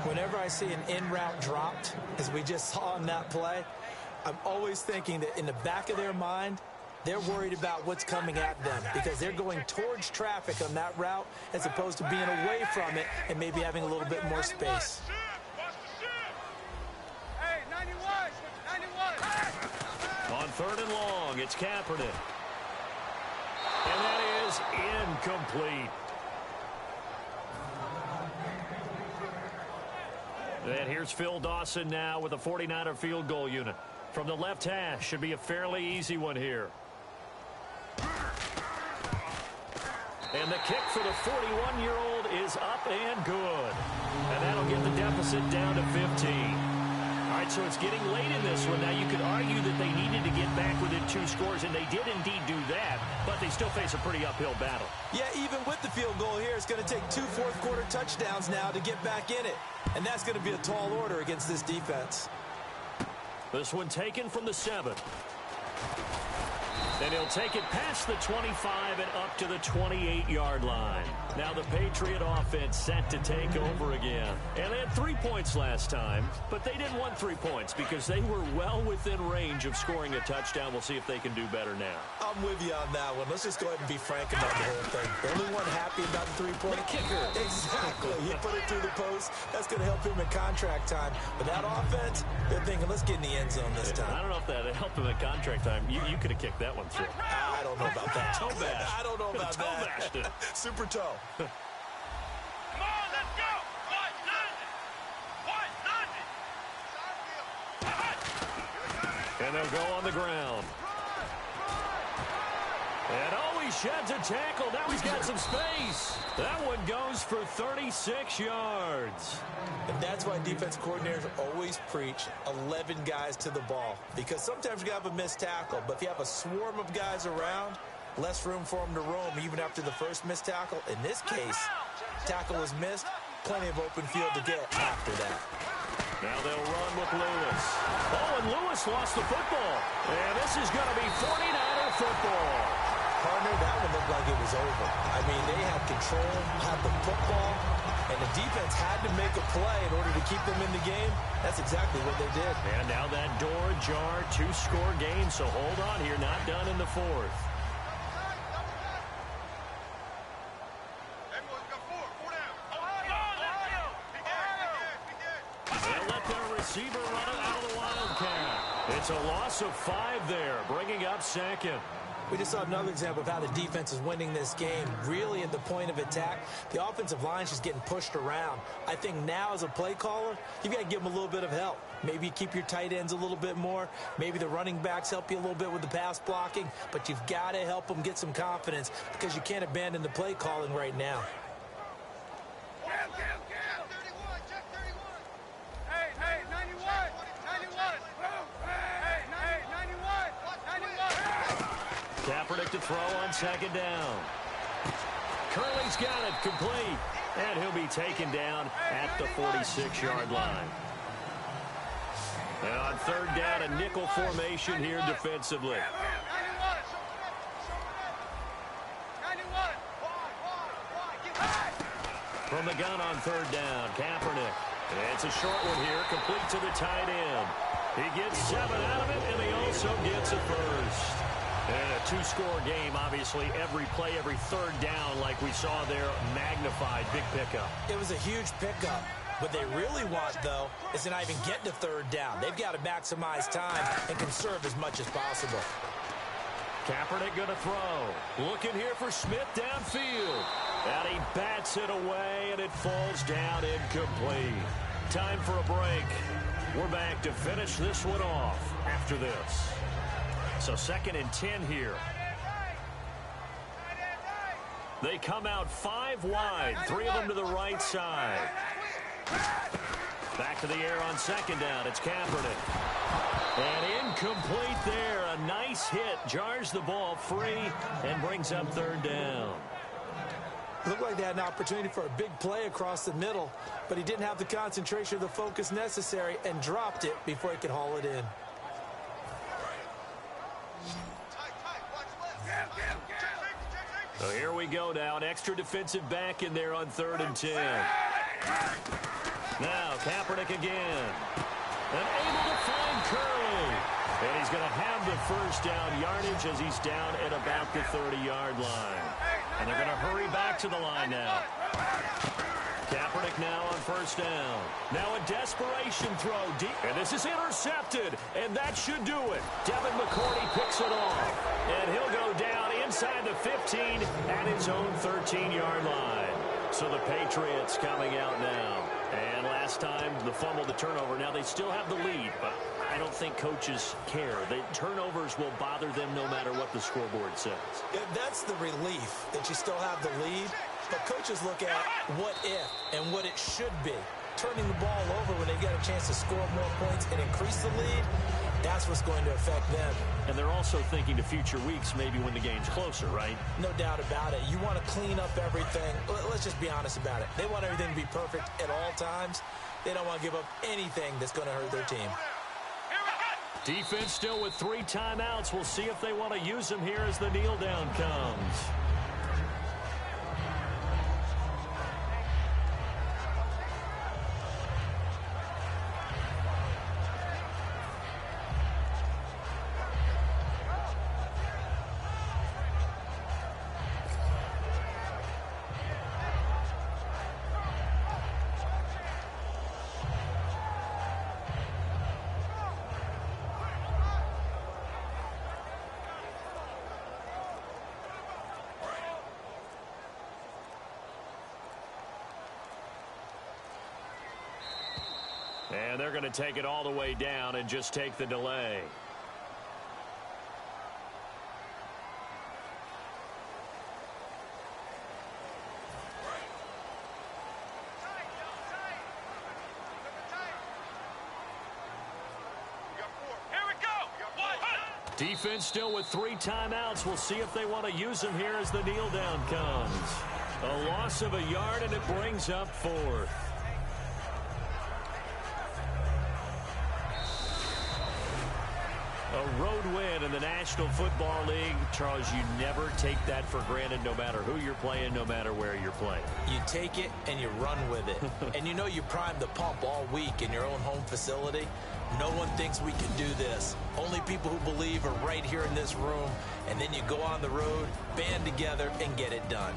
Whenever I see an in-route dropped, as we just saw in that play, I'm always thinking that in the back of their mind, they're worried about what's coming at them because they're going towards traffic on that route as opposed to being away from it and maybe having a little bit more space. Hey, 91! On 3rd and long, it's Kaepernick. And that is incomplete. And here's Phil Dawson now with a 49er field goal unit. From the left hash, should be a fairly easy one here. And the kick for the 41-year-old is up and good. And that'll get the deficit down to 15. All right, so it's getting late in this one. Now, you could argue that they needed to get back within 2 scores, and they did indeed do that, but they still face a pretty uphill battle. Yeah, even with the field goal here, it's going to take 2 fourth-quarter touchdowns now to get back in it. And that's going to be a tall order against this defense. This one taken from the 7. And he'll take it past the 25 and up to the 28-yard line. Now the Patriot offense set to take over again. And they had 3 points last time, but they didn't want 3 points because they were well within range of scoring a touchdown. We'll see if they can do better now. I'm with you on that one. Let's just go ahead and be frank about the whole thing. The only one happy about the 3-point kicker. Exactly. He put it through the post. That's going to help him in contract time. But that offense, they're thinking, let's get in the end zone this time. I don't know if that helped him in contract time. You could have kicked that one through. I don't know about that. Toe bash. I don't know about toe bashed it. Super toe. Come on, let's go! And they'll go on the ground. And he sheds a tackle. Now he's got some space. That one goes for 36 yards. And that's why defense coordinators always preach 11 guys to the ball. Because sometimes you have a missed tackle, but if you have a swarm of guys around, less room for them to roam even after the first missed tackle. In this case, tackle was missed, plenty of open field to get after that. Now they'll run with Lewis. Oh, and Lewis lost the football. And this is going to be 49er football. Partner, that one looked like it was over. I mean, they had control, had the football, and the defense had to make a play in order to keep them in the game. That's exactly what they did. And now that door ajar, 2-score game, so hold on here, not done in the fourth. They'll let their receiver run it out of the Wildcat. It's a loss of 5 there, bringing up second. We just saw another example of how the defense is winning this game. Really at the point of attack, the offensive line is just getting pushed around. I think now as a play caller, you've got to give them a little bit of help. Maybe you keep your tight ends a little bit more. Maybe the running backs help you a little bit with the pass blocking. But you've got to help them get some confidence because you can't abandon the play calling right now. Kaepernick to throw on second down. Curley's got it complete. And he'll be taken down at the 46-yard line. And on third down, a nickel formation here defensively. From the gun on third down, Kaepernick. It's a short one here, complete to the tight end. He gets 7 out of it, and he also gets a first. And a 2-score game, obviously, every play, every third down, like we saw there, magnified, big pickup. It was a huge pickup. What they really want, though, is to not even get to third down. They've got to maximize time and conserve as much as possible. Kaepernick going to throw. Looking here for Smith downfield. And he bats it away, and it falls down incomplete. Time for a break. We're back to finish this one off after this. So 2nd and 10 here. They come out 5 wide, 3 of them to the right side. Back to the air on 2nd down. It's Kaepernick. And incomplete there. A nice hit. Jars the ball free and brings up 3rd down. Looked like they had an opportunity for a big play across the middle, but he didn't have the concentration or the focus necessary and dropped it before he could haul it in. So here we go now. An extra defensive back in there on 3rd and 10. Now Kaepernick again. And able to find Curley. And he's going to have the 1st down yardage as he's down at about the 30-yard line. And they're going to hurry back to the line now. Kaepernick now on 1st down. Now a desperation throw deep. And this is intercepted. And that should do it. Devin McCourty picks it off. And he'll go down inside the 15 at his own 13-yard line. So the Patriots coming out now. And last time, the fumble, the turnover. Now they still have the lead, but I don't think coaches care. The turnovers will bother them no matter what the scoreboard says. Yeah, that's the relief that you still have the lead. But coaches look at what if and what it should be. Turning the ball over when they get a chance to score more points and increase the lead, that's what's going to affect them. And they're also thinking to future weeks, maybe when the game's closer, right? No doubt about it. You want to clean up everything. Let's just be honest about it. They want everything to be perfect at all times. They don't want to give up anything that's going to hurt their team. Defense still with 3 timeouts. We'll see if they want to use them here as the kneel down comes. And they're going to take it all the way down and just take the delay. Defense still with 3 timeouts. We'll see if they want to use them here as the kneel down comes. A loss of a yard, and it brings up 4th. A road win in the National Football League. Charles, you never take that for granted no matter who you're playing, no matter where you're playing. You take it and you run with it. And you know you primed the pump all week in your own home facility. No one thinks we can do this. Only people who believe are right here in this room. And then you go on the road, band together, and get it done.